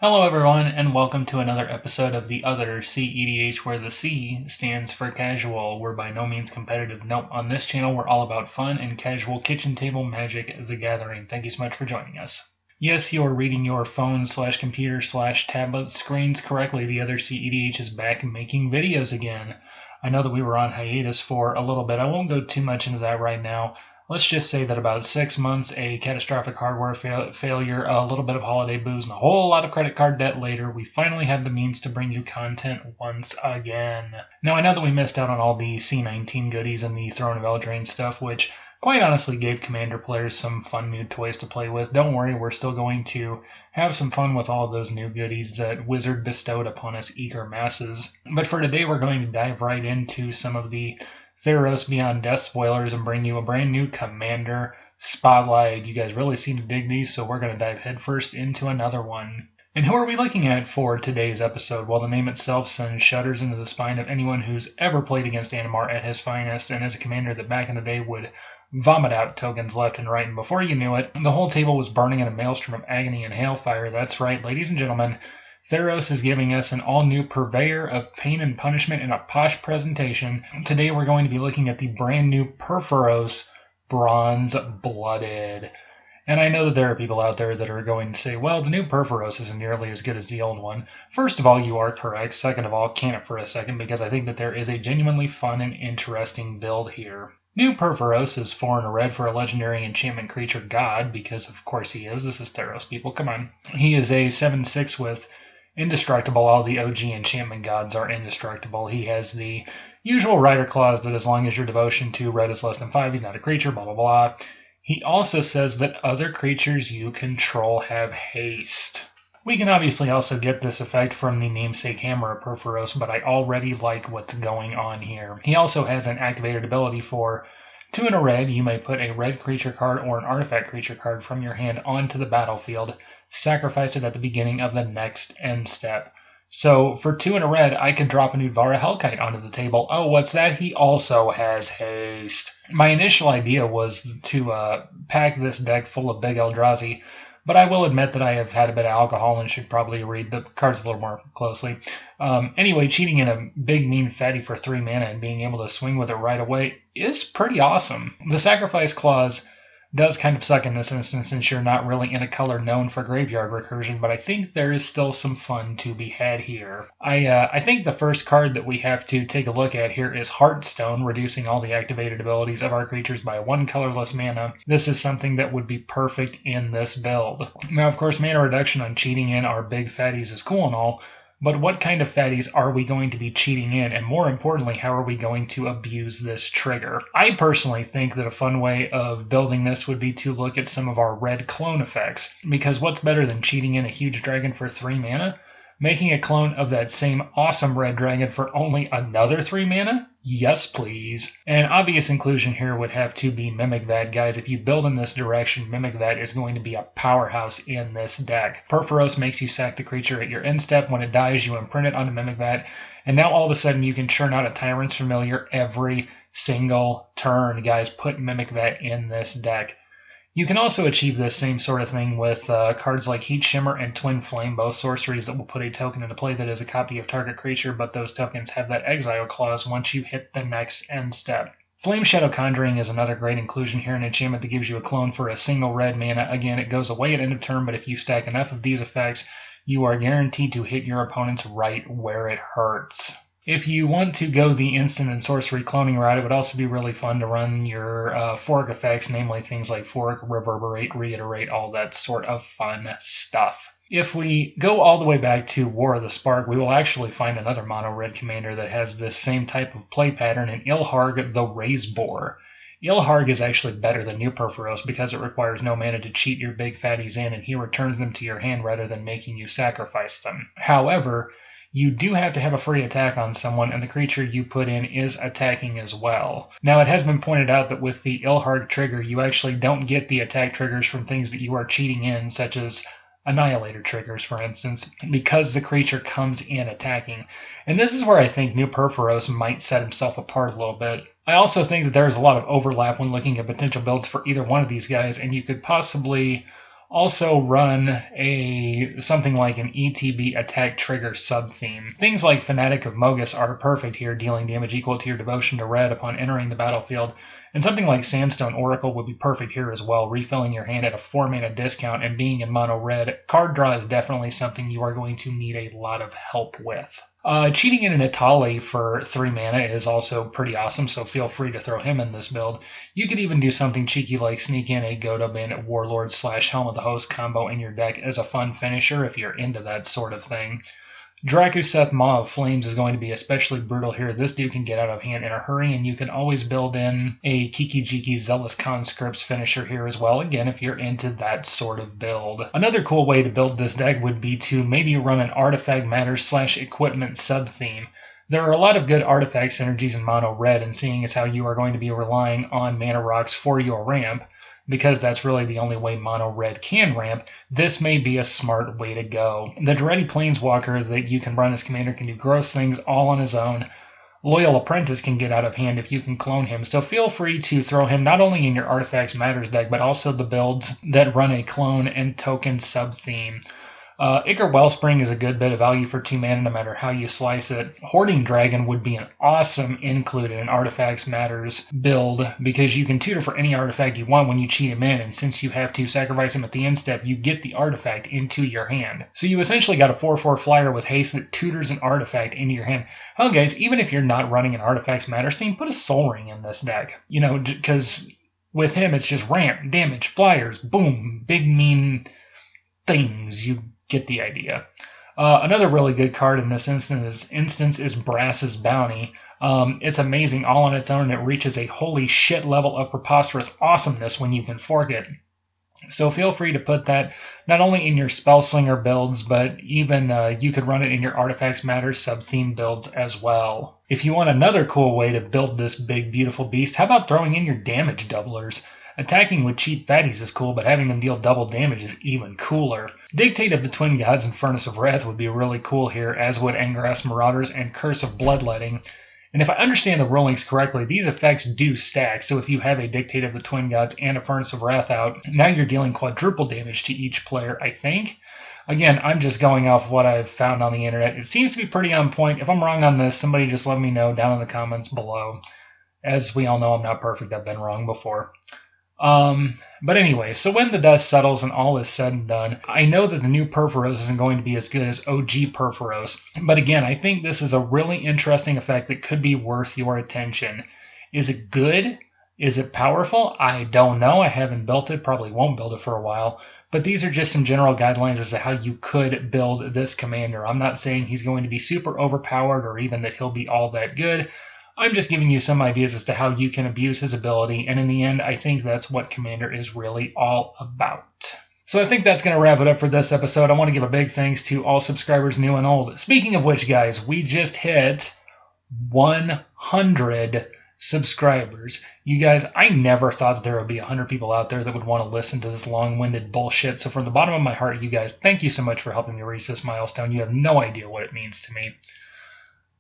Hello, everyone, and welcome to another episode of the Other CEDH, where the C stands for casual. We're by no means competitive. Nope, on this channel, we're all about fun and casual kitchen table magic, the gathering. Thank you so much for joining us. Yes, you are reading your phone/computer/tablet screens correctly. The Other CEDH is back making videos again. I know that we were on hiatus for a little bit. I won't go too much into that right now. Let's just say that about 6 months, a catastrophic hardware failure, a little bit of holiday booze, and a whole lot of credit card debt later, we finally have the means to bring you content once again. Now, I know that we missed out on all the C19 goodies and the Throne of Eldraine stuff, which quite honestly gave Commander players some fun new toys to play with. Don't worry, we're still going to have some fun with all of those new goodies that Wizard bestowed upon us eager masses. But for today, we're going to dive right into some of the Theros Beyond Death spoilers and bring you a brand new Commander Spotlight. You guys really seem to dig these, so we're going to dive headfirst into another one. And who are we looking at for today's episode? Well, the name itself sends shudders into the spine of anyone who's ever played against Animar at his finest, and as a commander that back in the day would vomit out tokens left and right, and before you knew it, the whole table was burning in a maelstrom of agony and hailfire. That's right, ladies and gentlemen, Theros is giving us an all-new purveyor of pain and punishment in a posh presentation. Today we're going to be looking at the brand new Purphoros Bronze Blooded. And I know that there are people out there that are going to say, well, the new Purphoros isn't nearly as good as the old one. First of all, you are correct. Second of all, can it for a second, because I think that there is a genuinely fun and interesting build here. New Purphoros is 4 and a red for a legendary enchantment creature god, because of course he is. This is Theros, people, come on. He is a 7/6 with indestructible. All the OG enchantment gods are indestructible. He has the usual rider clause that as long as your devotion to red is less than 5, he's not a creature, blah, blah, blah. He also says that other creatures you control have haste. We can obviously also get this effect from the namesake Hammer of Purphoros, but I already like what's going on here. He also has an activated ability for 2 and a red. You may put a red creature card or an artifact creature card from your hand onto the battlefield, sacrifice it at the beginning of the next end step. So for 2 and a red, I could drop a Nudvara Hellkite onto the table. Oh, what's that? He also has haste. My initial idea was to pack this deck full of big Eldrazi, but I will admit that I have had a bit of alcohol and should probably read the cards a little more closely. Anyway, cheating in a big mean fatty for 3 mana and being able to swing with it right away is pretty awesome. The sacrifice clause does kind of suck in this instance since you're not really in a color known for graveyard recursion, but I think there is still some fun to be had here. I think the first card that we have to take a look at here is Heartstone, reducing all the activated abilities of our creatures by 1 colorless mana. This is something that would be perfect in this build. Now, of course, mana reduction on cheating in our big fatties is cool and all, but what kind of fatties are we going to be cheating in? And more importantly, how are we going to abuse this trigger? I personally think that a fun way of building this would be to look at some of our red clone effects. Because what's better than cheating in a huge dragon for 3 mana? Making a clone of that same awesome red dragon for only another 3 mana? Yes, please. An obvious inclusion here would have to be Mimic Vat. Guys, if you build in this direction, Mimic Vat is going to be a powerhouse in this deck. Purphoros makes you sack the creature at your end step. When it dies, you imprint it onto Mimic Vat, and now all of a sudden you can churn out a Tyrant's Familiar every single turn. Guys, put Mimic Vat in this deck. You can also achieve this same sort of thing with cards like Heat Shimmer and Twin Flame, both sorceries that will put a token into play that is a copy of target creature, but those tokens have that exile clause once you hit the next end step. Flame Shadow Conjuring is another great inclusion here, an enchantment that gives you a clone for a single red mana. Again, it goes away at end of turn, but if you stack enough of these effects, you are guaranteed to hit your opponents right where it hurts. If you want to go the instant and sorcery cloning route, it would also be really fun to run your Fork effects, namely things like Fork, Reverberate, Reiterate, all that sort of fun stuff. If we go all the way back to War of the Spark, we will actually find another mono-red commander that has this same type of play pattern in Ilharg the Raze-Boar. Ilharg is actually better than New Purphoros because it requires no mana to cheat your big fatties in, and he returns them to your hand rather than making you sacrifice them. However, you do have to have a free attack on someone, and the creature you put in is attacking as well. Now, it has been pointed out that with the Ilharg trigger, you actually don't get the attack triggers from things that you are cheating in, such as Annihilator triggers, for instance, because the creature comes in attacking. And this is where I think New Purphoros might set himself apart a little bit. I also think that there is a lot of overlap when looking at potential builds for either one of these guys, and you could possibly also run something like an ETB attack trigger sub-theme. Things like Fanatic of Mogus are perfect here, dealing damage equal to your devotion to red upon entering the battlefield. And something like Sandstone Oracle would be perfect here as well, refilling your hand at a 4-mana discount and being in mono red. Card draw is definitely something you are going to need a lot of help with. Cheating in an Etali for 3 mana is also pretty awesome, so feel free to throw him in this build. You could even do something cheeky like sneak in a Godo Bandit Warlord / Helm of the Host combo in your deck as a fun finisher if you're into that sort of thing. Drakuseth Maw of Flames is going to be especially brutal here. This dude can get out of hand in a hurry, and you can always build in a Kiki-Jiki Zealous Conscripts finisher here as well, again, if you're into that sort of build. Another cool way to build this deck would be to maybe run an Artifact Matters / Equipment sub-theme. There are a lot of good artifact synergies in mono red, and seeing as how you are going to be relying on mana rocks for your ramp, because that's really the only way mono red can ramp, this may be a smart way to go. The Daretti Planeswalker that you can run as commander can do gross things all on his own. Loyal Apprentice can get out of hand if you can clone him, so feel free to throw him not only in your Artifacts Matters deck, but also the builds that run a clone and token sub-theme. Ichor Wellspring is a good bit of value for 2 mana no matter how you slice it. Hoarding Dragon would be an awesome include in an Artifacts Matters build because you can tutor for any artifact you want when you cheat him in, and since you have to sacrifice him at the end step, you get the artifact into your hand. So you essentially got a 4/4 flyer with haste that tutors an artifact into your hand. Hell guys, even if you're not running an Artifacts Matters theme, put a Soul Ring in this deck. You know, because with him it's just ramp, damage, flyers, boom, big mean things. You get the idea. Another really good card in this instance is Brass's Bounty. It's amazing all on its own, and it reaches a holy shit level of preposterous awesomeness when you can fork it. So feel free to put that not only in your Spellslinger builds, but even you could run it in your Artifacts Matters sub-theme builds as well. If you want another cool way to build this big, beautiful beast, how about throwing in your damage doublers? Attacking with cheap fatties is cool, but having them deal double damage is even cooler. Dictate of the Twin Gods and Furnace of Wrath would be really cool here, as would Angrass Marauders and Curse of Bloodletting. And if I understand the rulings correctly, these effects do stack, so if you have a Dictate of the Twin Gods and a Furnace of Wrath out, now you're dealing quadruple damage to each player, I think. Again, I'm just going off what I've found on the internet. It seems to be pretty on point. If I'm wrong on this, somebody just let me know down in the comments below. As we all know, I'm not perfect. I've been wrong before. But anyway, so when the dust settles and all is said and done, I know that the new Purphoros isn't going to be as good as OG Purphoros, but again, I think this is a really interesting effect that could be worth your attention. Is it good? Is it powerful? I don't know. I haven't built it, probably won't build it for a while, but these are just some general guidelines as to how you could build this commander. I'm not saying he's going to be super overpowered or even that he'll be all that good. I'm just giving you some ideas as to how you can abuse his ability, and in the end, I think that's what Commander is really all about. So I think that's going to wrap it up for this episode. I want to give a big thanks to all subscribers, new and old. Speaking of which, guys, we just hit 100 subscribers. You guys, I never thought that there would be 100 people out there that would want to listen to this long-winded bullshit. So from the bottom of my heart, you guys, thank you so much for helping me reach this milestone. You have no idea what it means to me.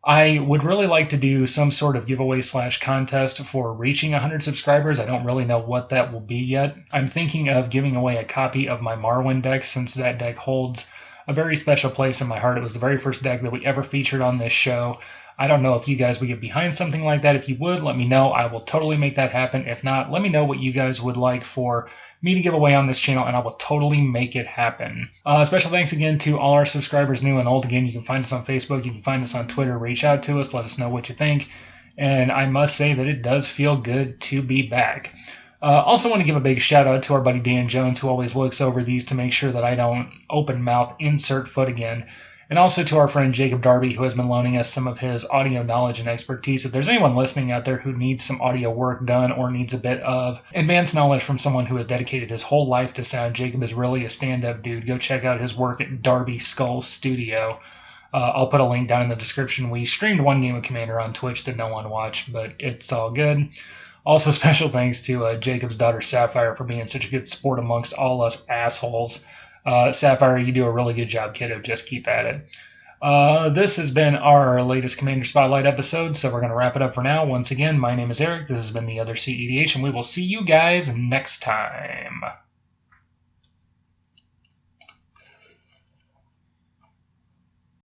I would really like to do some sort of giveaway / contest for reaching 100 subscribers. I don't really know what that will be yet. I'm thinking of giving away a copy of my Marwyn deck, since that deck holds a very special place in my heart. It was the very first deck that we ever featured on this show. I don't know if you guys would get behind something like that. If you would, let me know. I will totally make that happen. If not, let me know what you guys would like for me to give away on this channel, and I will totally make it happen. Special thanks again to all our subscribers, new and old. Again, you can find us on Facebook. You can find us on Twitter. Reach out to us. Let us know what you think. And I must say that it does feel good to be back. Also want to give a big shout out to our buddy Dan Jones, who always looks over these to make sure that I don't open mouth insert foot again. And also to our friend Jacob Darby, who has been loaning us some of his audio knowledge and expertise. If there's anyone listening out there who needs some audio work done or needs a bit of advanced knowledge from someone who has dedicated his whole life to sound, Jacob is really a stand-up dude. Go check out his work at Darby Skull Studio. I'll put a link down in the description. We streamed one game of Commander on Twitch that no one watched, but it's all good. Also, special thanks to Jacob's daughter Sapphire for being such a good sport amongst all us assholes. Sapphire, you do a really good job, kiddo. Just keep at it. This has been our latest Commander Spotlight episode, so we're going to wrap it up for now. Once again, my name is Eric. This has been the other CEDH, and we will see you guys next time.